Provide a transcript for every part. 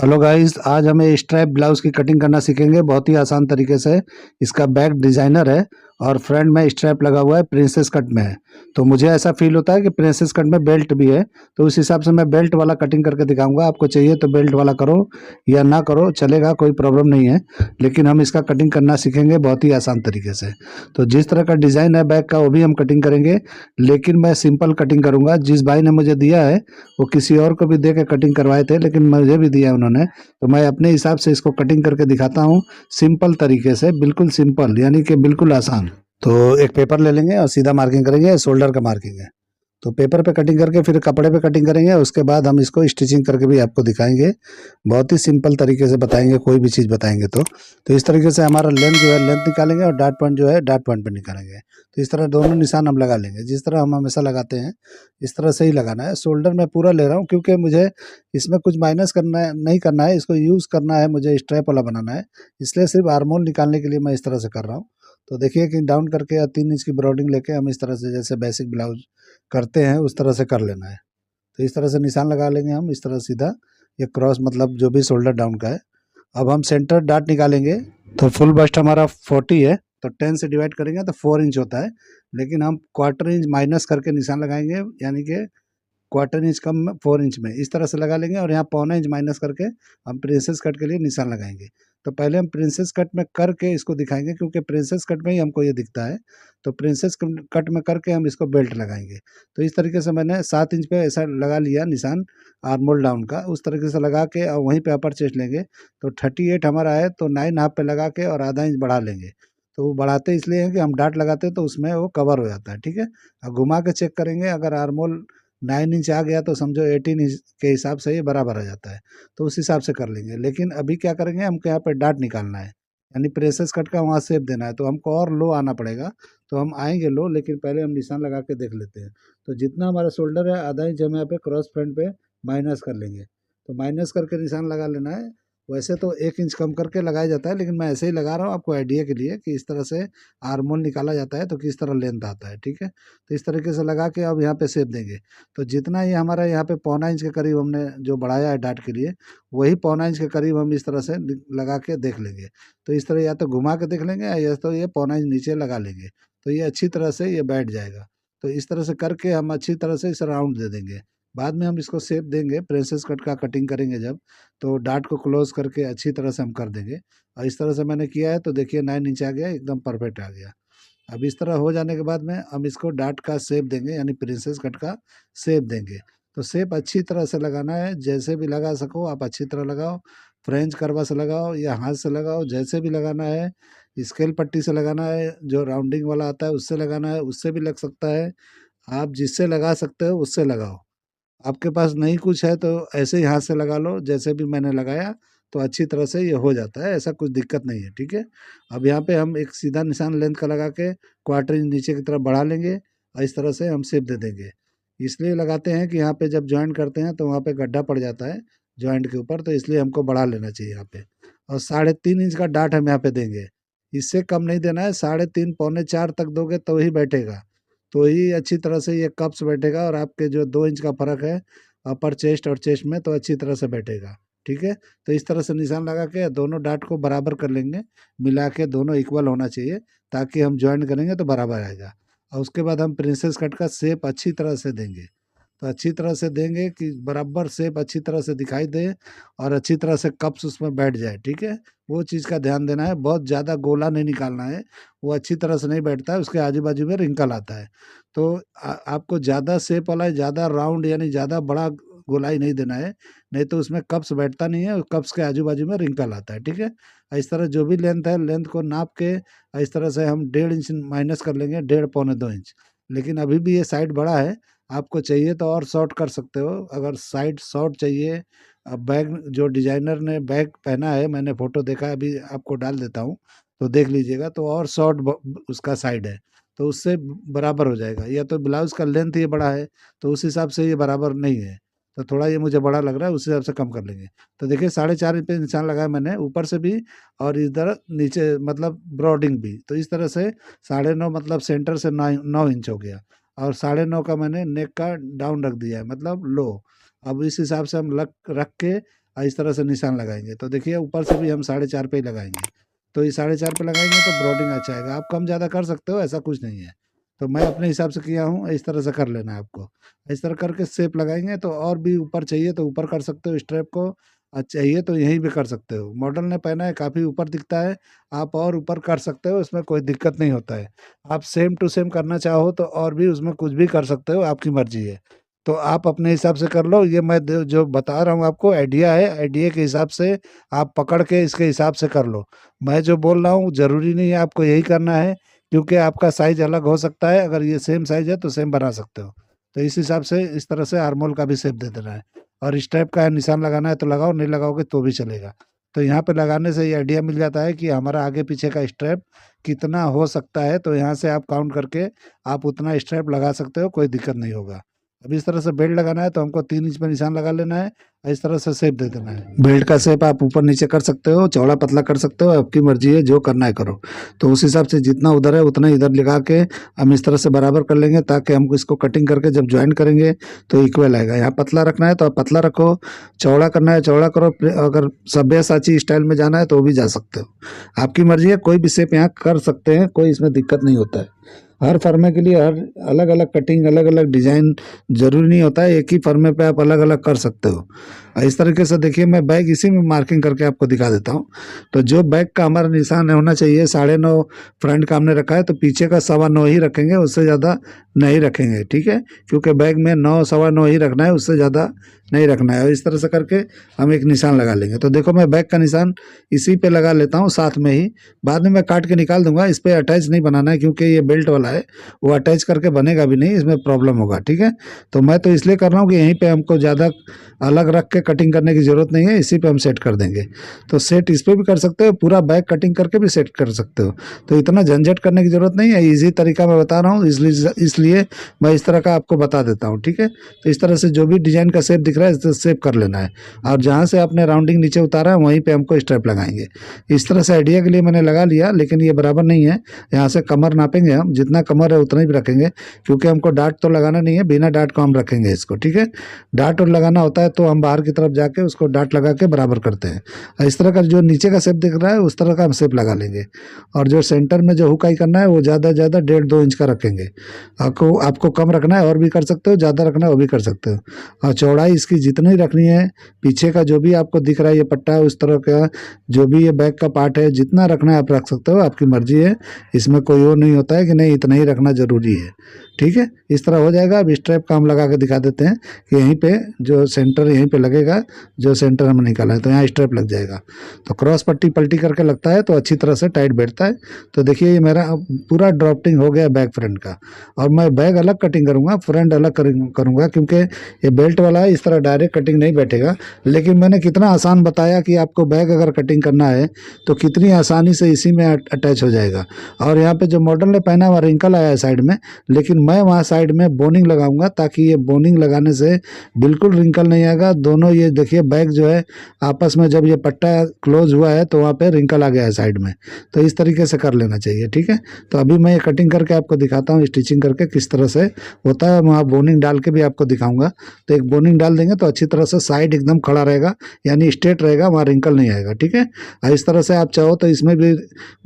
Hello guys, आज हमें stripe blouse की कटिंग करना सीखेंगे बहुत ही आसान तरीके से। इसका बैक डिजाइनर है और फ्रंट में स्ट्रैप लगा हुआ है, प्रिंसेस कट में है। तो मुझे ऐसा फील होता है कि प्रिंसेस कट में बेल्ट भी है, तो उस हिसाब से मैं बेल्ट वाला कटिंग करके दिखाऊंगा। आपको चाहिए तो बेल्ट वाला करो या ना करो, चलेगा, कोई प्रॉब्लम नहीं है। लेकिन हम इसका कटिंग करना सीखेंगे बहुत ही आसान तरीके से। तो जिस तरह का डिज़ाइन है बैक का वो भी हम कटिंग करेंगे, लेकिन मैं सिंपल कटिंग करूँगा। जिस भाई ने मुझे दिया है वो किसी और को भी दे के कटिंग करवाए थे, लेकिन मुझे भी दिया है उन्होंने, तो मैं अपने हिसाब से इसको कटिंग करके दिखाता हूँ सिंपल तरीके से, बिल्कुल सिंपल, यानी कि बिल्कुल आसान। तो एक पेपर ले लेंगे और सीधा मार्किंग करेंगे, शोल्डर का मार्किंग है। तो पेपर पे कटिंग करके फिर कपड़े पे कटिंग करेंगे, उसके बाद हम इसको स्टिचिंग करके भी आपको दिखाएंगे। बहुत ही सिंपल तरीके से बताएंगे, कोई भी चीज़ बताएंगे तो इस तरीके से हमारा लेंथ जो है लेंथ निकालेंगे और डॉट पॉइंट जो है डॉट पॉइंट पे निकालेंगे। तो इस तरह दोनों निशान हम लगा लेंगे, जिस तरह हम हमेशा लगाते हैं इस तरह से ही लगाना है। शोल्डर में पूरा ले रहा हूँ क्योंकि मुझे इसमें कुछ माइनस करना है, नहीं करना है, इसको यूज़ करना है, मुझे स्ट्रैप वाला बनाना है, इसलिए सिर्फ आर्मोल निकालने के लिए मैं इस तरह से कर रहा हूँ। तो देखिए कि डाउन करके या 3 इंच की ब्रॉडिंग लेके हम इस तरह से जैसे बेसिक ब्लाउज करते हैं उस तरह से कर लेना है। तो इस तरह से निशान लगा लेंगे हम, इस तरह सीधा, ये क्रॉस मतलब जो भी शोल्डर डाउन का है। अब हम सेंटर डार्ट निकालेंगे। तो फुल बस्ट हमारा 40 है, तो 10 से डिवाइड करेंगे तो 4 इंच होता है, लेकिन हम क्वार्टर इंच माइनस करके निशान लगाएंगे, यानी कि क्वार्टर इंच कम 4 इंच में इस तरह से लगा लेंगे और यहाँ पौना इंच माइनस करके हम प्रिंसेस कट के लिए निशान लगाएंगे। तो पहले हम प्रिंसेस कट में करके इसको दिखाएंगे, क्योंकि प्रिंसेस कट में ही हमको ये दिखता है। तो प्रिंसेस कट में करके हम इसको बेल्ट लगाएंगे। तो इस तरीके से मैंने 7 इंच पे ऐसा लगा लिया निशान आर्मोल डाउन का, उस तरीके से लगा के और वहीं पे अपर चेस्ट लेंगे। तो 38 हमारा है, तो 9 हाफ पे लगा के और आधा इंच बढ़ा लेंगे। तो वो बढ़ाते इसलिए हैं कि हम डाट लगाते हैं तो उसमें वो कवर हो जाता है, ठीक है। अब घुमा के चेक करेंगे, अगर आर्मोल 9 इंच आ गया तो समझो 18 इंच के हिसाब से ये बराबर आ जाता है। तो उस हिसाब से कर लेंगे। लेकिन अभी क्या करेंगे, हमको यहाँ पे डाट निकालना है, यानी प्रेसेस कट का वहाँ शेप देना है, तो हमको और लो आना पड़ेगा। तो हम आएंगे लो, लेकिन पहले हम निशान लगा के देख लेते हैं। तो जितना हमारा शोल्डर है आधा इंच हम यहाँ पे क्रॉस फ्रंट पे माइनस कर लेंगे। तो माइनस करके निशान लगा लेना है। वैसे तो 1 इंच कम करके लगाया जाता है, लेकिन मैं ऐसे ही लगा रहा हूँ आपको आइडिया के लिए कि इस तरह से आर्मोल निकाला जाता है तो किस तरह लेंथ आता है, ठीक है। तो इस तरीके से लगा के अब यहाँ पे शेप देंगे। तो जितना ये हमारा यहाँ पे पौना इंच के करीब हमने जो बढ़ाया है डाट के लिए, वही पौना इंच के करीब हम इस तरह से लगा के देख लेंगे। तो इस तरह या तो घुमा के देख लेंगे या तो ये पौना इंच नीचे लगा लेंगे, तो ये अच्छी तरह से ये बैठ जाएगा। तो इस तरह से करके हम अच्छी तरह से इस राउंड दे देंगे। बाद में हम इसको शेप देंगे, प्रिंसेस कट का कटिंग करेंगे जब, तो डाट को क्लोज करके अच्छी तरह से हम कर देंगे। और इस तरह से मैंने किया है, तो देखिए 9 इंच आ गया, एकदम परफेक्ट आ गया। अब इस तरह हो जाने के बाद में हम इसको डार्ट का शेप देंगे, यानी प्रिंसेस कट का शेप देंगे। तो शेप अच्छी तरह से लगाना है, जैसे भी लगा सको आप अच्छी तरह लगाओ। फ्रेंच करवा से लगाओ या हाथ से लगाओ, जैसे भी लगाना है। स्केल पट्टी से लगाना है, जो राउंडिंग वाला आता है उससे लगाना है, उससे भी लग सकता है। आप जिससे लगा सकते हो उससे लगाओ। आपके पास नहीं कुछ है तो ऐसे ही हाथ से लगा लो, जैसे भी मैंने लगाया, तो अच्छी तरह से ये हो जाता है, ऐसा कुछ दिक्कत नहीं है, ठीक है। अब यहाँ पे हम एक सीधा निशान लेंथ का लगा के क्वार्टर इंच नीचे की तरफ बढ़ा लेंगे और इस तरह से हम शेप दे देंगे। इसलिए लगाते हैं कि यहाँ पे जब जॉइंट करते हैं तो वहाँ पे गड्ढा पड़ जाता है जॉइंट के ऊपर, तो इसलिए हमको बढ़ा लेना चाहिए यहाँ पे। और 3.5 इंच का डाट हम यहाँ पे देंगे, इससे कम नहीं देना है। 3.5 पौने 4 तक दोगे तो ही बैठेगा, तो ही अच्छी तरह से ये कप्स बैठेगा और आपके जो 2 इंच का फ़र्क है अपर चेस्ट और चेस्ट में, तो अच्छी तरह से बैठेगा, ठीक है। तो इस तरह से निशान लगा के दोनों डाट को बराबर कर लेंगे, मिला के दोनों इक्वल होना चाहिए, ताकि हम जॉइंट करेंगे तो बराबर आएगा। और उसके बाद हम प्रिंसेस कट का शेप अच्छी तरह से देंगे। तो अच्छी तरह से देंगे कि बराबर शेप अच्छी तरह से दिखाई दे और अच्छी तरह से कप्स उसमें बैठ जाए, ठीक है। वो चीज़ का ध्यान देना है, बहुत ज़्यादा गोला नहीं निकालना है, वो अच्छी तरह से नहीं बैठता है, उसके आजू बाजू में रिंकल आता है। तो आपको ज़्यादा शेप वाला, ज़्यादा राउंड यानी ज़्यादा बड़ा गोलाई नहीं देना है, नहीं तो उसमें कप्स बैठता नहीं है और कप्स के आजू बाजू में रिंकल आता है, ठीक है। इस तरह जो भी लेंथ है, लेंथ को नाप के इस तरह से हम 1.5 इंच माइनस कर लेंगे, 1.5 पौने 2 इंच। लेकिन अभी भी ये साइड बड़ा है, आपको चाहिए तो और शॉर्ट कर सकते हो, अगर साइड शॉर्ट चाहिए। अब बैग जो डिज़ाइनर ने बैग पहना है, मैंने फ़ोटो देखा है, अभी आपको डाल देता हूँ, तो देख लीजिएगा, तो और शॉर्ट उसका साइड है, तो उससे बराबर हो जाएगा। या तो ब्लाउज़ का लेंथ ये बड़ा है, तो उस हिसाब से ये बराबर नहीं है, तो थोड़ा ये मुझे बड़ा लग रहा है, उस हिसाब से कम कर लेंगे। तो देखिए 4.5 इंच पे निशान लगाया मैंने, ऊपर से भी और इधर नीचे मतलब ब्रॉडिंग भी। तो इस तरह से 9.5 मतलब सेंटर से 9 इंच हो गया, और 9.5 का मैंने नेक का डाउन रख दिया है, मतलब लो। अब इस हिसाब से हम रख के और इस तरह से निशान लगाएंगे। तो देखिए ऊपर से भी हम 4.5 पे ही लगाएंगे। तो ये 4.5 पे लगाएंगे तो ब्रॉडिंग अच्छा आएगा। आप कम ज़्यादा कर सकते हो, ऐसा कुछ नहीं है। तो मैं अपने हिसाब से किया हूँ, इस तरह से कर लेना है आपको। इस तरह करके शेप लगाएंगे तो और भी ऊपर चाहिए तो ऊपर कर सकते हो स्ट्रैप को, चाहिए तो यहीं पे कर सकते हो। मॉडल ने पहना है काफ़ी ऊपर दिखता है, आप और ऊपर कर सकते हो, इसमें कोई दिक्कत नहीं होता है। आप सेम टू सेम करना चाहो तो और भी उसमें कुछ भी कर सकते हो, आपकी मर्जी है। तो आप अपने हिसाब से कर लो। ये मैं जो बता रहा हूँ आपको आइडिया है, आइडिया के हिसाब से आप पकड़ के इसके हिसाब से कर लो। मैं जो बोल रहा हूँ ज़रूरी नहीं है आपको यही करना है, क्योंकि आपका साइज़ अलग हो सकता है। अगर ये सेम साइज़ है तो सेम बना सकते हो। तो इस हिसाब से इस तरह से आर्मोल का भी शेप दे देना है। और इस टाइप का निशान लगाना है तो लगाओ, नहीं लगाओगे तो भी चलेगा। तो यहाँ पे लगाने से ये आइडिया मिल जाता है कि हमारा आगे पीछे का स्ट्रैप कितना हो सकता है। तो यहाँ से आप काउंट करके आप उतना स्ट्रैप लगा सकते हो, कोई दिक्कत नहीं होगा। अब इस तरह से बेल्ट लगाना है तो हमको 3 इंच पे निशान लगा लेना है, इस तरह से शेप दे देना है। बेल्ट का शेप आप ऊपर नीचे कर सकते हो, चौड़ा पतला कर सकते हो, आपकी मर्जी है, जो करना है करो। तो उस हिसाब से जितना उधर है उतना इधर लगा के हम इस तरह से बराबर कर लेंगे, ताकि हमको इसको कटिंग करके जब ज्वाइन करेंगे तो इक्वल आएगा। यहाँ पतला रखना है तो आप पतला रखो, चौड़ा करना है चौड़ा करो। अगर सभ्यसाची स्टाइल में जाना है तो वो भी जा सकते हो, आपकी मर्जी है। कोई भी शेप यहाँ कर सकते हैं, कोई इसमें दिक्कत नहीं होता है। हर फर्मे के लिए हर अलग अलग कटिंग, अलग अलग डिजाइन, जरूरी नहीं होता है एक ही फर्मे पे आप अलग अलग कर सकते हो। इस तरीके से देखिए मैं बैग इसी में मार्किंग करके आपको दिखा देता हूँ। तो जो बैग का हमारा निशान होना चाहिए 9.5 फ्रंट का हमने रखा है, तो पीछे का 9.25 ही रखेंगे, उससे ज़्यादा नहीं रखेंगे, ठीक है। क्योंकि बैग में 9 9.25 ही रखना है, उससे ज़्यादा नहीं रखना है। और इस तरह से करके हम एक निशान लगा लेंगे। तो देखो मैं बैग का निशान इसी पे लगा लेता हूँ साथ में ही, बाद में मैं काट के निकाल दूंगा। इस पर अटैच नहीं बनाना है क्योंकि ये बेल्ट वाला है, वो अटैच करके बनेगा भी नहीं, इसमें प्रॉब्लम होगा, ठीक है। तो मैं तो इसलिए कर रहा हूँ कि यहीं पे हमको ज़्यादा अलग रख के कटिंग करने की ज़रूरत नहीं है, इसी पे हम सेट कर देंगे। तो सेट इस पे भी कर सकते हो, पूरा बैग कटिंग करके भी सेट कर सकते हो। तो इतना झंझट करने की ज़रूरत नहीं है, ईजी तरीका मैं बता रहा हूँ, इसलिए मैं इस तरह का आपको बता देता हूँ, ठीक है। तो इस तरह से जो भी डिज़ाइन का शेप दिख रहा है इस शेप कर लेना है। और जहाँ से आपने राउंडिंग नीचे उतारा है वहीं पे हमको स्ट्रैप लगाएंगे। इस तरह से आइडिया के लिए मैंने लगा लिया, लेकिन ये बराबर नहीं है। यहाँ से कमर नापेंगे हम, जितना कमर है उतना ही रखेंगे, क्योंकि हमको डाट तो लगाना नहीं है, बिना डाट को हम रखेंगे इसको, ठीक है। डाट और लगाना होता है तो हम बाहर की तरफ जाके उसको डाट लगा के बराबर करते हैं। इस तरह का जो नीचे का शेप दिख रहा है उस तरह का हम शेप लगा लेंगे। और जो सेंटर में जो हुकाई करना है वो ज़्यादा ज़्यादा 1.5-2 इंच का रखेंगे। आपको कम रखना है और भी कर सकते हो, ज़्यादा रखना है वो भी कर सकते हो। और चौड़ाई इसकी जितनी रखनी है, पीछे का जो भी आपको दिख रहा है ये पट्टा है, उस तरह का जो भी ये बैक का पार्ट है जितना रखना है आप रख सकते हो, आपकी मर्जी है। इसमें कोई वो नहीं होता है कि नहीं इतना ही रखना जरूरी है, ठीक है। इस तरह हो जाएगा। अब स्ट्रैप का हम लगा के दिखा देते हैं कि यहीं पे जो सेंटर यहीं पे लगेगा, जो सेंटर हमने निकाला है तो यहाँ स्ट्रैप लग जाएगा। तो क्रॉस पट्टी पलटी करके लगता है तो अच्छी तरह से टाइट बैठता है। तो देखिए ये मेरा पूरा ड्राफ्टिंग हो गया बैक फ्रंट का। और मैं बैग अलग कटिंग करूँगा, फ्रंट अलग करूँगा, क्योंकि ये बेल्ट वाला है, इस तरह डायरेक्ट कटिंग नहीं बैठेगा। लेकिन मैंने कितना आसान बताया कि आपको बैग अगर कटिंग करना है तो कितनी आसानी से इसी में अटैच हो जाएगा। और यहाँ पे जो मॉडल ने पहना हुआ रिंकल आया है साइड में, लेकिन मैं वहाँ साइड में बोनिंग लगाऊंगा, ताकि ये बोनिंग लगाने से बिल्कुल रिंकल नहीं आएगा। दोनों ये देखिए बैग जो है आपस में जब ये पट्टा क्लोज हुआ है तो वहाँ पे रिंकल आ गया है साइड में। तो इस तरीके से कर लेना चाहिए, ठीक है। तो अभी मैं ये कटिंग करके आपको दिखाता हूँ, स्टिचिंग करके किस तरह से होता है। वहाँ बोनिंग डाल के भी आपको दिखाऊंगा। तो एक बोनिंग डाल देंगे तो अच्छी तरह से साइड एकदम खड़ा रहेगा, यानी स्ट्रेट रहेगा, वहाँ रिंकल नहीं आएगा, ठीक है। इस तरह से आप चाहो तो इसमें भी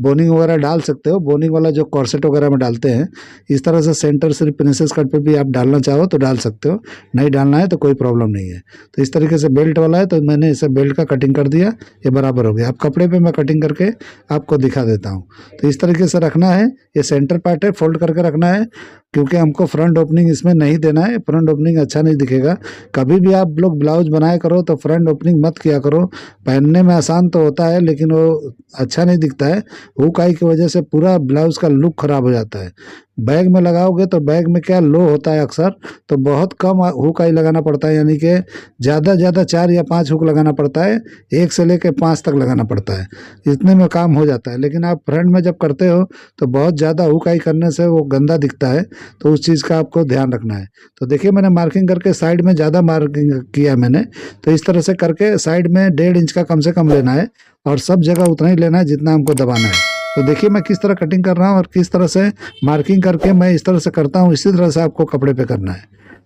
बोनिंग वगैरह डाल सकते हो, बोनिंग वाला जो कॉर्सेट वगैरह में डालते हैं। इस तरह से सेंटर सिर्फ प्रिंसेस कट पे भी आप डालना चाहो तो डाल सकते हो, नहीं डालना है तो कोई प्रॉब्लम नहीं है। तो इस तरीके से बेल्ट वाला है तो मैंने इसे बेल्ट का कटिंग कर दिया, ये बराबर हो गया। अब कपड़े पे मैं कटिंग करके आपको दिखा देता हूँ। तो इस तरीके से रखना है, ये सेंटर पार्ट है, फोल्ड करके रखना है, क्योंकि हमको फ्रंट ओपनिंग इसमें नहीं देना है। फ्रंट ओपनिंग अच्छा नहीं दिखेगा। कभी भी आप लोग ब्लाउज बनाया करो तो फ्रंट ओपनिंग मत किया करो। पहनने में आसान तो होता है लेकिन वो अच्छा नहीं दिखता है। हुक आई की वजह से पूरा ब्लाउज का लुक खराब हो जाता है। बैग में लगाओगे तो बैग में क्या लो होता है अक्सर, तो बहुत कम हुक आई लगाना पड़ता है, यानी कि ज़्यादा ज़्यादा 4 या 5 हुक लगाना पड़ता है, 1 से लेकर 5 तक लगाना पड़ता है, इतने में काम हो जाता है। लेकिन आप फ्रंट में जब करते हो तो बहुत ज़्यादा हुक आई करने से वो गंदा दिखता है, तो उस चीज़ का आपको ध्यान रखना है। तो देखिए मैंने मार्किंग करके साइड में ज़्यादा मार्किंग किया मैंने, तो इस तरह से करके साइड में 1.5 इंच का कम से कम लेना है, और सब जगह उतना ही लेना है जितना हमको दबाना है। तो देखिए मैं किस तरह कटिंग कर रहा हूँ और किस तरह से मार्किंग करके मैं इस तरह से करता हूँ, इसी तरह से आपको कपड़े पे करना है।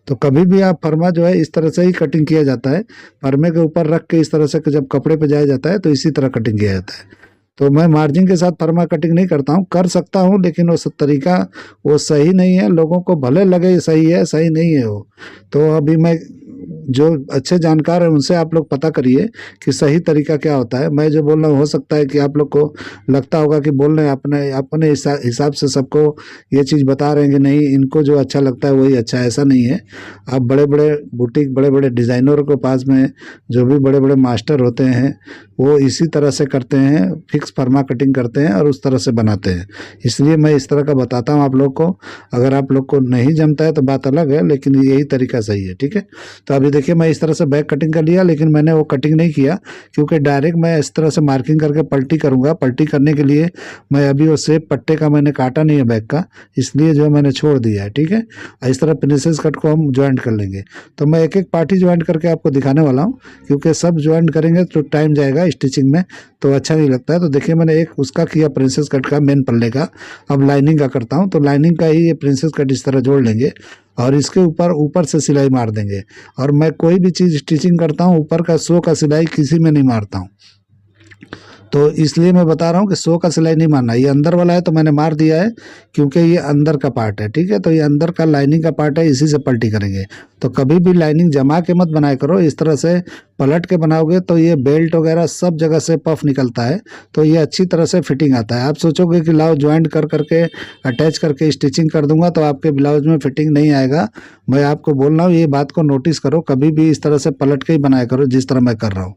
तो कभी भी आप फर्मा जो है इस तरह से ही कटिंग किया जाता है, फर्मे के ऊपर रख के इस तरह से जब कपड़े पे जाया जाता है तो इसी तरह कटिंग किया जाता है। तो मैं मार्जिन के साथ फर्मा कटिंग नहीं करता हूँ, कर सकता हूँ लेकिन वो तरीका वो सही नहीं है, लोगों को भले लगे सही है, सही नहीं है वो। तो अभी मैं जो अच्छे जानकार हैं उनसे आप लोग पता करिए कि सही तरीका क्या होता है। मैं जो बोल रहा हूँ हो सकता है कि आप लोग को लगता होगा कि बोल रहे हैं अपने अपने हिसाब से सबको ये चीज़ बता रहे हैं कि नहीं इनको जो अच्छा लगता है वही अच्छा है, ऐसा नहीं है। आप बड़े बड़े बुटीक, बड़े बड़े डिज़ाइनरों के पास में जो भी बड़े बड़े मास्टर होते हैं वो इसी तरह से करते हैं, फिक्स फर्मा कटिंग करते हैं और उस तरह से बनाते हैं। इसलिए मैं इस तरह का बताता हूँ आप लोग को। अगर आप लोग को नहीं जमता है तो बात अलग है, लेकिन यही तरीका सही है, ठीक है। तो अभी देखिए मैं इस तरह से बैक कटिंग कर लिया, लेकिन मैंने वो कटिंग नहीं किया क्योंकि डायरेक्ट मैं इस तरह से मार्किंग करके पलटी करूंगा। पलटी करने के लिए मैं अभी वो सेप पट्टे का मैंने काटा नहीं है बैक का, इसलिए जो मैंने छोड़ दिया है, ठीक है। इस तरह प्रिंसेस कट को हम ज्वाइंट कर लेंगे। तो मैं एक एक पार्टी ज्वाइंट करके आपको दिखाने वाला हूँ, क्योंकि सब ज्वाइंट करेंगे तो टाइम जाएगा स्टिचिंग में, तो अच्छा नहीं लगता है। तो देखिए मैंने एक उसका किया प्रिंसेस कट का मेन पल्ले का। अब लाइनिंग का करता हूँ, तो लाइनिंग का ही ये प्रिंसेस कट इस तरह जोड़ लेंगे और इसके ऊपर ऊपर से सिलाई मार देंगे। और मैं कोई भी चीज़ स्टिचिंग करता हूँ ऊपर का सो का सिलाई किसी में नहीं मारता हूँ, तो इसलिए मैं बता रहा हूँ कि सो का सिलाई नहीं मारना। ये अंदर वाला है तो मैंने मार दिया है क्योंकि ये अंदर का पार्ट है, ठीक है। तो ये अंदर का लाइनिंग का पार्ट है, इसी से पलटी करेंगे। तो कभी भी लाइनिंग जमा के मत बनाया करो, इस तरह से पलट के बनाओगे तो ये बेल्ट वगैरह सब जगह से पफ निकलता है, तो ये अच्छी तरह से फिटिंग आता है। आप सोचोगे कि लाओ ज्वाइंट कर करके अटैच करके स्टिचिंग कर दूंगा तो आपके ब्लाउज में फिटिंग नहीं आएगा। मैं आपको बोल रहा हूँ ये बात को नोटिस करो, कभी भी इस तरह से पलट के ही बनाया करो जिस तरह मैं कर रहा हूँ।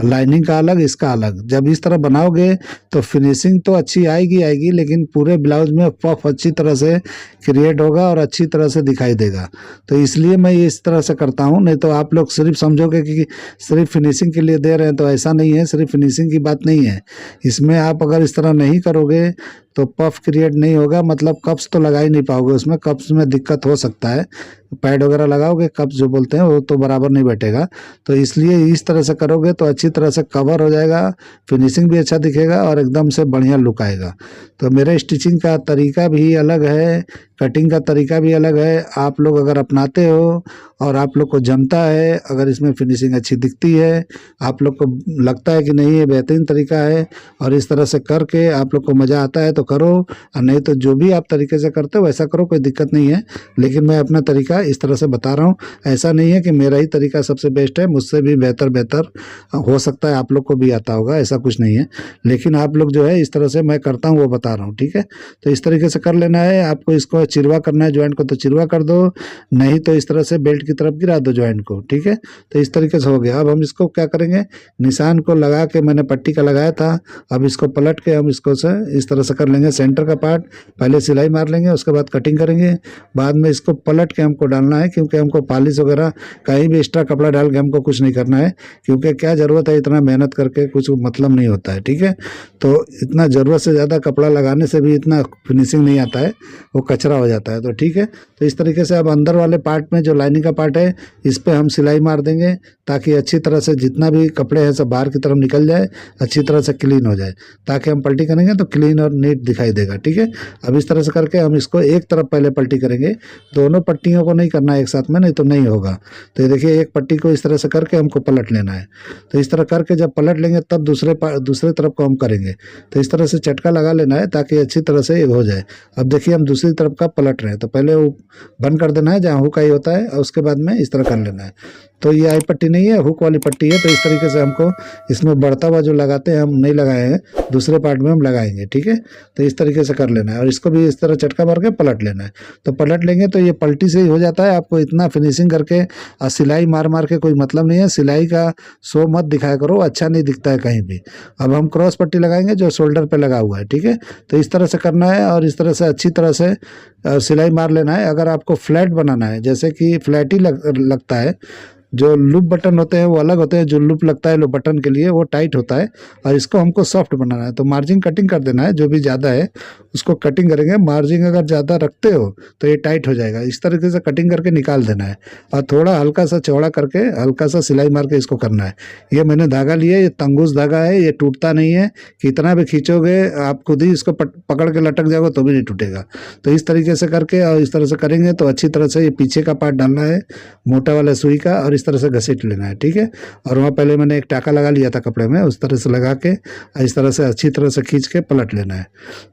लाइनिंग का अलग, इसका अलग। जब इस तरह बनाओगे तो फिनिशिंग तो अच्छी आएगी आएगी, लेकिन पूरे ब्लाउज में पफ अच्छी तरह से क्रिएट होगा और अच्छी तरह से दिखाई देगा। तो इसलिए मैं ये इस तरह से करता हूँ, नहीं तो आप लोग सिर्फ समझोगे कि सिर्फ फिनिशिंग के लिए दे रहे हैं, तो ऐसा नहीं है। सिर्फ फिनिशिंग की बात नहीं है इसमें। आप अगर इस तरह नहीं करोगे तो पफ क्रिएट नहीं होगा, मतलब कप्स तो लगा ही नहीं पाओगे उसमें। कप्स में दिक्कत हो सकता है, पैड वगैरह लगाओगे कप्स जो बोलते हैं वो तो बराबर नहीं बैठेगा। तो इसलिए इस तरह से करोगे तो अच्छी तरह से कवर हो जाएगा, फिनिशिंग भी अच्छा दिखेगा और एकदम से बढ़िया लुक आएगा। तो मेरे स्टिचिंग का तरीका भी अलग है, कटिंग का तरीका भी अलग है। आप लोग अगर अपनाते हो और आप लोग को जमता है, अगर इसमें फिनिशिंग अच्छी दिखती है, आप लोग को लगता है कि नहीं ये बेहतरीन तरीका है और इस तरह से करके आप लोग को मज़ा आता है तो करो, और नहीं तो जो भी आप तरीके से करते हो वैसा करो, कोई दिक्कत नहीं है। लेकिन मैं अपना तरीका इस तरह से बता रहा हूँ। ऐसा नहीं है कि मेरा ही तरीका सबसे बेस्ट है, मुझसे भी बेहतर बेहतर हो सकता है आप लोग को भी आता होगा, ऐसा कुछ नहीं है। लेकिन आप लोग जो है इस तरह से मैं करता हूँ वो बता रहा हूँ, ठीक है। तो इस तरीके से कर लेना है। आपको इसको चिरवा करना है ज्वाइंट को तो चिरवा कर दो, नहीं तो इस तरह से बेल्ट की तरफ गिरा दो ज्वाइंट को, ठीक है। तो इस तरीके से हो गया। अब हम इसको क्या करेंगे, निशान को लगा के मैंने पट्टी का लगाया था, अब इसको पलट के हम इसको से इस तरह से कर लेंगे। सेंटर का पार्ट पहले सिलाई मार लेंगे, उसके बाद कटिंग करेंगे, बाद में इसको पलट के हमको डालना है, क्योंकि हमको पॉलिश वगैरह कहीं भी एक्स्ट्रा कपड़ा डाल के हमको कुछ नहीं करना है, क्योंकि क्या ज़रूरत है इतना मेहनत करके, कुछ मतलब नहीं होता है, ठीक है। तो इतना ज़रूरत से ज़्यादा कपड़ा लगाने से भी इतना फिनिशिंग नहीं आता है, वो कचरा हो जाता है। तो ठीक है, तो इस तरीके से अब अंदर वाले पार्ट में जो लाइनिंग का पार्ट है इस पर हम सिलाई मार देंगे, ताकि अच्छी तरह से जितना भी कपड़े हैं सब बाहर की तरफ निकल जाए, अच्छी तरह से क्लीन हो जाए, ताकि हम पलटी करेंगे तो क्लीन और नीट दिखाई देगा, ठीक है। अब इस तरह से करके हम इसको एक तरफ पहले पलटी करेंगे, दोनों पट्टियों को नहीं करना है एक साथ में, नहीं तो नहीं होगा। तो ये देखिए एक पट्टी को इस तरह से करके हमको पलट लेना है। तो इस तरह करके जब पलट लेंगे तब दूसरे तरफ को हम करेंगे। तो इस तरह से चटका लगा लेना है ताकि अच्छी तरह से ये हो जाए। अब देखिए हम दूसरी तरफ का पलट रहे हैं, तो पहले वो बंद कर देना है जहाँ हुक आई होता है, और उसके बाद में इस तरह कर लेना है। तो ये आई पट्टी नहीं है, हुक वाली पट्टी है। तो इस तरीके से हमको इसमें बढ़ता हुआ जो लगाते हैं हम नहीं लगाए हैं, दूसरे पार्ट में हम लगाएंगे, ठीक है। तो इस तरीके से कर लेना है और इसको भी इस तरह चटका मार के पलट लेना है। तो पलट लेंगे तो ये पलटी से ही हो जाता है। आपको इतना फिनिशिंग करके और सिलाई मार मार के कोई मतलब नहीं है। सिलाई का शो मत दिखाया करो, अच्छा नहीं दिखता है कहीं भी। अब हम क्रॉस पट्टी लगाएंगे जो शोल्डर पे लगा हुआ है, ठीक है। तो इस तरह से करना है और इस तरह से अच्छी तरह से सिलाई मार लेना है। अगर आपको फ्लैट बनाना है, जैसे कि फ्लैट ही लगता है, जो लूप बटन होते हैं वो अलग होते हैं, जो लूप लगता है लूप बटन के लिए वो टाइट होता है, और इसको हमको सॉफ्ट बनाना है। तो मार्जिन कटिंग कर देना है, जो भी ज़्यादा है उसको कटिंग करेंगे। मार्जिन अगर ज़्यादा रखते हो तो ये टाइट हो जाएगा, इस तरीके से कटिंग करके निकाल देना है और थोड़ा हल्का सा चौड़ा करके हल्का सा सिलाई मार के इसको करना है। ये मैंने धागा लिया, ये तंगूस धागा है, ये टूटता नहीं है, कितना भी खींचोगे आप खुद ही इसको पकड़ के लटक जाओगे तो भी नहीं टूटेगा। तो इस तरीके से करके और इस तरह से करेंगे तो अच्छी तरह से ये पीछे का पार्ट डालना है मोटा वाला सुई का और इस तरह से घसीट लेना है, ठीक है। और वहाँ पहले मैंने एक टाका लगा लिया था कपड़े में, उस तरह से लगा के इस तरह से अच्छी तरह से खींच के पलट लेना है।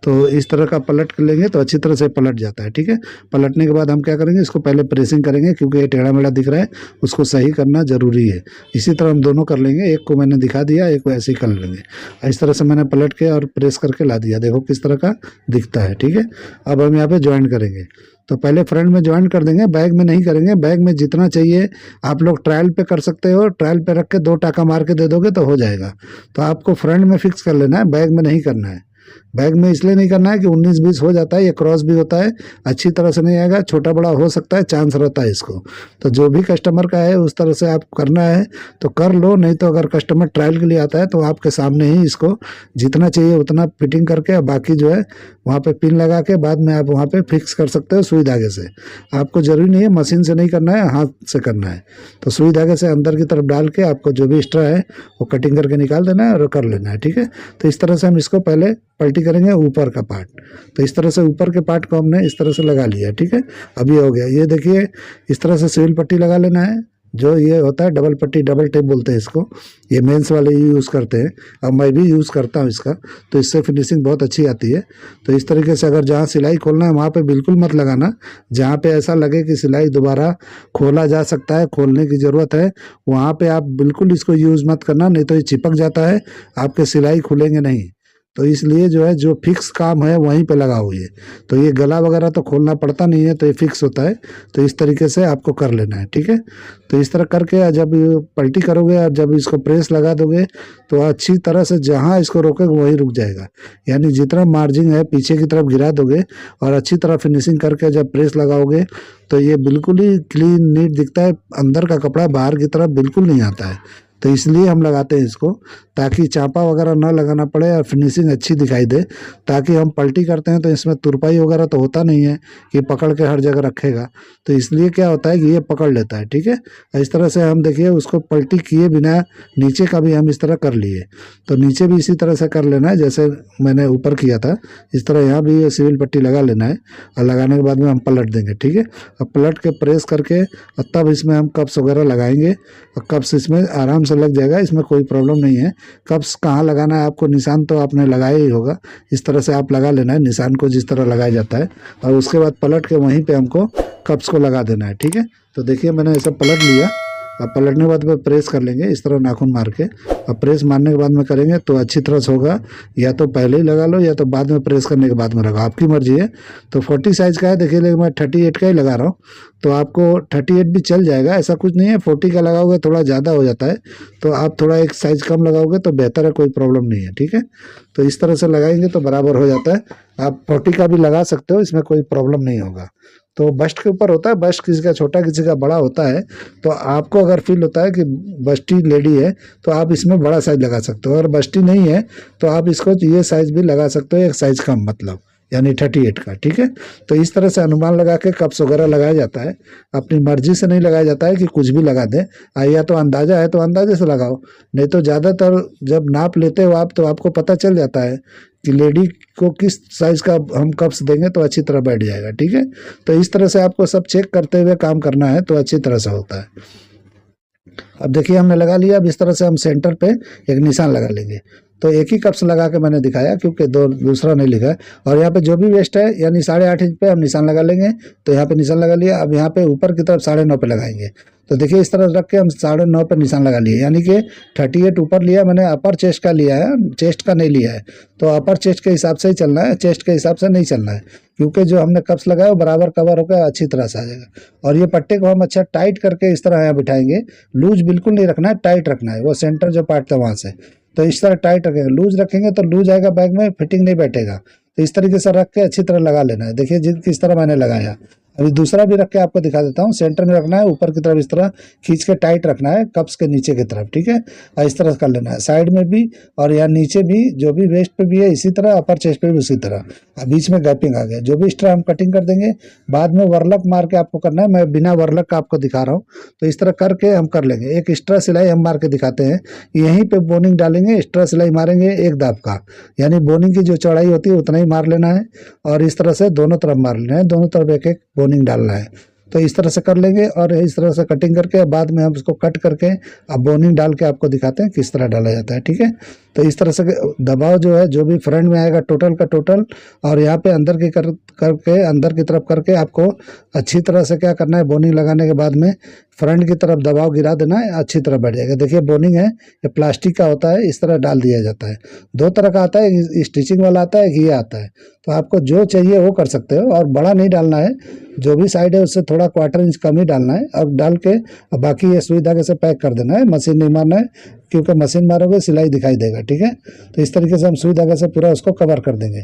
तो इस तरह का पलट कर लेंगे तो अच्छी तरह से पलट जाता है, ठीक है। पलटने के बाद हम क्या करेंगे, इसको पहले प्रेसिंग करेंगे क्योंकि ये टेढ़ा मेढ़ा दिख रहा है, उसको सही करना जरूरी है। इसी तरह हम दोनों कर लेंगे, एक को मैंने दिखा दिया, एक को ऐसे ही कर लेंगे। इस तरह से मैंने पलट के और प्रेस करके ला दिया, देखो किस तरह का दिखता है, ठीक है। अब हम यहाँ पे ज्वाइन करेंगे, तो पहले फ्रंट में ज्वाइन कर देंगे, बैक में नहीं करेंगे। बैक में जितना चाहिए आप लोग ट्रायल पे कर सकते हो, ट्रायल पे रख के 2 टाका मार के दे दोगे तो हो जाएगा। तो आपको फ्रंट में फिक्स कर लेना है, बैक में नहीं करना है। बैग में इसलिए नहीं करना है कि 19-20 हो जाता है, ये क्रॉस भी होता है, अच्छी तरह से नहीं आएगा, छोटा बड़ा हो सकता है, चांस रहता है इसको। तो जो भी कस्टमर का है उस तरह से आप करना है तो कर लो, नहीं तो अगर कस्टमर ट्रायल के लिए आता है तो आपके सामने ही इसको जितना चाहिए उतना फिटिंग करके और बाकी जो है वहाँ पे पिन लगा के बाद में आप वहाँ पे फिक्स कर सकते हो सुई धागे से। आपको जरूरी नहीं है मशीन से नहीं करना है, हाथ से करना है। तो सुई धागे से अंदर की तरफ डाल के आपको जो भी एक्स्ट्रा है वो कटिंग करके निकाल देना है और कर लेना है, ठीक है। तो इस तरह से हम इसको पहले पलटी करेंगे ऊपर का पार्ट। तो इस तरह से ऊपर के पार्ट को हमने इस तरह से लगा लिया, ठीक है। अब ये हो गया, ये देखिए इस तरह से सिविल पट्टी लगा लेना है, जो ये होता है डबल पट्टी, डबल टेप बोलते हैं इसको, ये मेंस वाले यूज़ करते हैं, अब मैं भी यूज़ करता हूँ इसका, तो इससे फिनिशिंग बहुत अच्छी आती है। तो इस तरीके से अगर जहाँ सिलाई खोलना है वहाँ पे बिल्कुल मत लगाना, जहाँ पे ऐसा लगे कि सिलाई दोबारा खोला जा सकता है, खोलने की ज़रूरत है, वहाँ पे आप बिल्कुल इसको यूज़ मत करना, नहीं तो ये चिपक जाता है, आपके सिलाई खुलेंगे नहीं। तो इसलिए जो है जो फिक्स काम है वहीं पे लगा हुई है। तो ये गला वगैरह तो खोलना पड़ता नहीं है, तो ये फिक्स होता है। तो इस तरीके से आपको कर लेना है, ठीक है। तो इस तरह करके जब पलटी करोगे और जब इसको प्रेस लगा दोगे तो अच्छी तरह से जहाँ इसको रोकोगे वहीं रुक जाएगा, यानी जितना मार्जिन है पीछे की तरफ गिरा दोगे और अच्छी तरह फिनिशिंग करके जब प्रेस लगाओगे तो ये बिल्कुल ही क्लीन नीट दिखता है, अंदर का कपड़ा बाहर की तरफ बिल्कुल नहीं आता है। तो इसलिए हम लगाते हैं इसको, ताकि चापा वगैरह ना लगाना पड़े और फिनिशिंग अच्छी दिखाई दे। ताकि हम पलटी करते हैं तो इसमें तुरपाई वगैरह तो होता नहीं है कि पकड़ के हर जगह रखेगा, तो इसलिए क्या होता है कि ये पकड़ लेता है, ठीक है। इस तरह से हम देखिए उसको पलटी किए बिना नीचे का भी हम इस तरह कर लिए, तो नीचे भी इसी तरह से कर लेना है जैसे मैंने ऊपर किया था। इस तरह यहाँ भी सिविल पट्टी लगा लेना है और लगाने के बाद में हम पलट देंगे, ठीक है। अब पलट के प्रेस करके और तब इसमें हम कप्स वगैरह लगाएंगे और कप्स इसमें आराम से लग जाएगा, इसमें कोई प्रॉब्लम नहीं है। कप्स कहाँ लगाना है आपको, निशान तो आपने लगाया ही होगा, इस तरह से आप लगा लेना है निशान को जिस तरह लगाया जाता है, और उसके बाद पलट के वहीं पे हमको कप्स को लगा देना है, ठीक है। तो देखिए मैंने ऐसा पलट लिया, अब पलटने के बाद में प्रेस कर लेंगे इस तरह नाखून मार के, और प्रेस मारने के बाद में करेंगे तो अच्छी तरह से होगा। या तो पहले ही लगा लो या तो बाद में प्रेस करने के बाद में लगाओ, आपकी मर्जी है। तो 40 साइज़ का है देखिए, लेकिन मैं 38 का ही लगा रहा हूँ, तो आपको 38 भी चल जाएगा, ऐसा कुछ नहीं है। 40 का लगाओगे थोड़ा ज़्यादा हो जाता है, तो आप थोड़ा एक साइज़ कम लगाओगे तो बेहतर है, कोई प्रॉब्लम नहीं है, ठीक है। तो इस तरह से लगाएंगे तो बराबर हो जाता है। आप 40 का भी लगा सकते हो, इसमें कोई प्रॉब्लम नहीं होगा। तो बस्ट के ऊपर होता है, बस्ट किसी का छोटा किसी का बड़ा होता है। तो आपको अगर फील होता है कि बस्टी लेडी है तो आप इसमें बड़ा साइज लगा सकते हो, अगर बस्टी नहीं है तो आप इसको ये साइज भी लगा सकते हो, एक साइज कम मतलब, यानी 38 का, ठीक है। तो इस तरह से अनुमान लगा के कप्स वगैरह लगाया जाता है, अपनी मर्जी से नहीं लगाया जाता है कि कुछ भी लगा दें। या तो अंदाज़ा है तो अंदाजे से लगाओ, नहीं तो ज़्यादातर जब नाप लेते हो आप तो आपको पता चल जाता है कि लेडी को किस साइज़ का हम कप्स देंगे तो अच्छी तरह बैठ जाएगा, ठीक है। तो इस तरह से आपको सब चेक करते हुए काम करना है तो अच्छी तरह से होता है। अब देखिए हमने लगा लिया, अब इस तरह से हम सेंटर पे एक निशान लगा लेंगे। तो एक ही कप्स लगा के मैंने दिखाया क्योंकि दूसरा नहीं लिखा है। और यहाँ पे जो भी वेस्ट है यानी 8.5 इंच पे हम निशान लगा लेंगे, तो यहाँ पे निशान लगा लिया। अब यहाँ पे ऊपर की तरफ 9.5 पे लगाएंगे, तो देखिए इस तरह रख के हम 9.5 पे निशान लगा लिए, यानी कि 38 ऊपर लिया मैंने, अपर चेस्ट का लिया है, चेस्ट का नहीं लिया है। तो अपर चेस्ट के हिसाब से ही चलना है, चेस्ट के हिसाब से नहीं चलना है, क्योंकि जो हमने कप्स लगाया वो बराबर कवर होकर अच्छी तरह से आ जाएगा। और ये पट्टे को हम अच्छा टाइट करके इस तरह यहाँ बिठाएंगे, लूज बिल्कुल नहीं रखना है, टाइट रखना है, वो सेंटर जो पार्ट था वहाँ से। तो इस तरह टाइट रखेंगे, लूज रखेंगे तो लूज आएगा बैग में, फिटिंग नहीं बैठेगा। तो इस तरीके से रख के अच्छी तरह लगा लेना है। देखिए किस तरह मैंने लगाया, अभी दूसरा भी रख के आपको दिखा देता हूँ। सेंटर में रखना है, ऊपर की तरफ इस तरह खींच के टाइट रखना है, कप्स के नीचे की तरफ, ठीक है। और इस तरह कर लेना है, साइड में भी और यहाँ नीचे भी, जो भी वेस्ट पे भी है इसी तरह, अपर चेस्ट पे भी उसी तरह। बीच में गैपिंग आ गया, जो भी एक्स्ट्रा हम कटिंग कर देंगे। बाद में वर्लक मार के आपको करना है, मैं बिना वर्लक का आपको दिखा रहा हूँ। तो इस तरह करके हम कर लेंगे। एक एक्स्ट्रा सिलाई हम मार के दिखाते हैं, यहीं पे बोनिंग डालेंगे, एक्स्ट्रा सिलाई मारेंगे एक दाब का, यानी बोनिंग की जो चौड़ाई होती है उतना ही मार लेना है। और इस तरह से दोनों तरफ मार लेना है, दोनों तरफ एक एक बोनिंग डालना है। तो इस तरह से कर लेंगे और इस तरह से कटिंग करके बाद में हम इसको कट करके अब बोनिंग डाल के आपको दिखाते हैं किस तरह डाला जाता है, ठीक है। तो इस तरह से दबाव जो है जो भी फ्रंट में आएगा टोटल का टोटल, और यहाँ पे अंदर की करके अंदर की तरफ करके आपको अच्छी तरह से क्या करना है, बोनिंग लगाने के बाद में फ्रंट की तरफ दबाव गिरा देना है, अच्छी तरह बैठ जाएगा। देखिए बोनिंग है, ये प्लास्टिक का होता है, इस तरह डाल दिया जाता है। दो तरह का आता है, स्टिचिंग वाला आता है, ये आता है। तो आपको जो चाहिए वो कर सकते हो, और बड़ा नहीं डालना है, जो भी साइड है उससे थोड़ा 1/4 इंच कम ही डालना है। अब डाल के अब बाकी ये सुई धागे से पैक कर देना है, मशीन नहीं मारना है, क्योंकि मशीन मारोगे सिलाई दिखाई देगा, ठीक है। तो इस तरीके से हम सुई धागे से पूरा उसको कवर कर देंगे।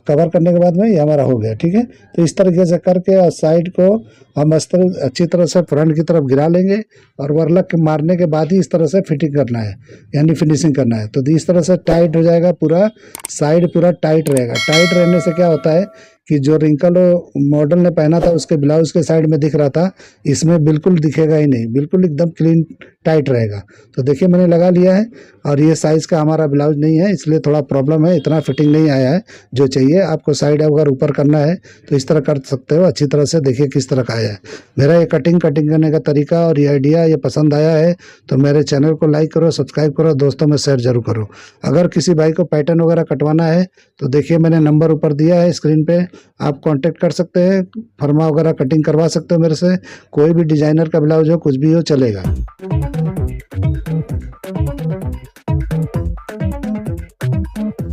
कवर करने के बाद में ये हमारा हो गया, ठीक है। तो इस तरीके से करके और साइड को हम अच्छी तरह से फ्रंट की तरफ गिरा लेंगे, और वर्लक मारने के बाद ही इस तरह से फिटिंग करना है, यानी फिनिशिंग करना है। तो इस तरह से टाइट हो जाएगा पूरा, साइड पूरा टाइट रहेगा। टाइट रहने से क्या होता है कि जो रिंकल मॉडल ने पहना था उसके ब्लाउज के साइड में दिख रहा था, इसमें बिल्कुल दिखेगा ही नहीं, बिल्कुल एकदम क्लीन टाइट रहेगा। तो देखिए मैंने लगा लिया है, और ये साइज़ का हमारा ब्लाउज नहीं है, इसलिए थोड़ा प्रॉब्लम है, इतना फिटिंग नहीं आया है जो चाहिए। आपको साइड अगर ऊपर करना है तो इस तरह कर सकते हो अच्छी तरह से। देखिए किस तरह का आया है मेरा ये कटिंग करने का तरीका, और ये आइडिया ये पसंद आया है तो मेरे चैनल को लाइक करो, सब्सक्राइब करो, दोस्तों में शेयर जरूर करो। अगर किसी भाई को पैटर्न वगैरह कटवाना है तो देखिए मैंने नंबर ऊपर दिया है स्क्रीन पे, आप कांटेक्ट कर सकते हैं, फर्मा वगैरह कटिंग करवा सकते हो मेरे से। कोई भी डिजाइनर का ब्लाउज हो, कुछ भी हो, चलेगा।